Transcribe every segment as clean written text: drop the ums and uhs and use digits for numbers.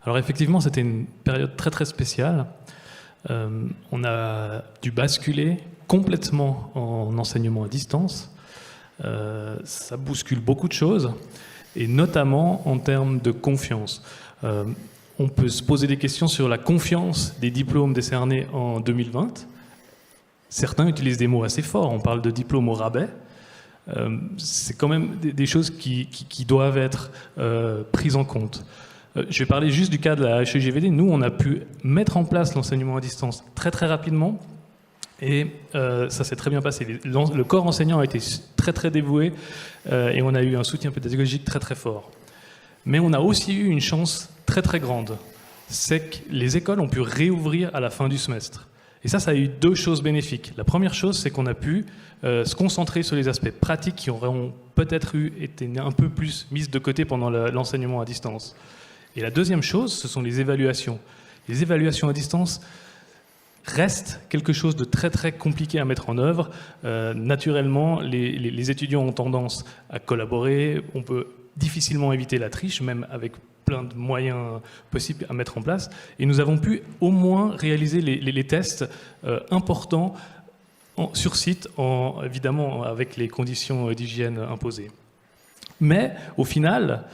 Alors effectivement, c'était une période très très spéciale. On a dû basculer complètement en enseignement à distance. Ça bouscule beaucoup de choses, et notamment en termes de confiance. On peut se poser des questions sur la confiance des diplômes décernés en 2020. Certains utilisent des mots assez forts, on parle de diplôme au rabais. C'est quand même des choses qui doivent être prises en compte. Je vais parler juste du cas de la HEGVD. Nous, on a pu mettre en place l'enseignement à distance très très rapidement, et ça s'est très bien passé. Le corps enseignant a été très très dévoué, et on a eu un soutien pédagogique très très fort. Mais on a aussi eu une chance très très grande, c'est que les écoles ont pu réouvrir à la fin du semestre. Et ça a eu deux choses bénéfiques. La première chose, c'est qu'on a pu se concentrer sur les aspects pratiques qui auraient peut-être été un peu plus mis de côté pendant l'enseignement à distance. Et la deuxième chose, ce sont les évaluations. Les évaluations à distance restent quelque chose de très très compliqué à mettre en œuvre. Naturellement, les étudiants ont tendance à collaborer. On peut difficilement éviter la triche, même avec plein de moyens possibles à mettre en place. Et nous avons pu au moins réaliser les tests importants sur site, évidemment avec les conditions d'hygiène imposées. Mais au final,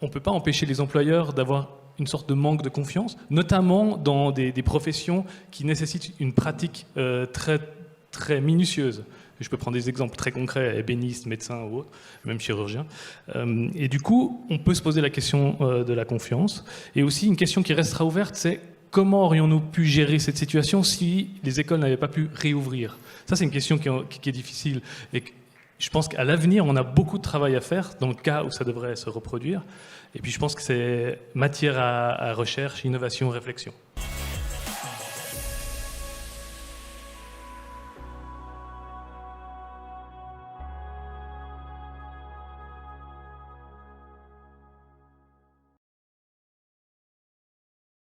on ne peut pas empêcher les employeurs d'avoir une sorte de manque de confiance, notamment dans des professions qui nécessitent une pratique très, très minutieuse. Je peux prendre des exemples très concrets, ébénistes, médecins ou autres, même chirurgiens. Et du coup, on peut se poser la question de la confiance. Et aussi, une question qui restera ouverte, c'est comment aurions-nous pu gérer cette situation si les écoles n'avaient pas pu réouvrir? Ça, c'est une question qui est difficile. Et je pense qu'à l'avenir, on a beaucoup de travail à faire dans le cas où ça devrait se reproduire. Et puis, je pense que c'est matière à recherche, innovation, réflexion.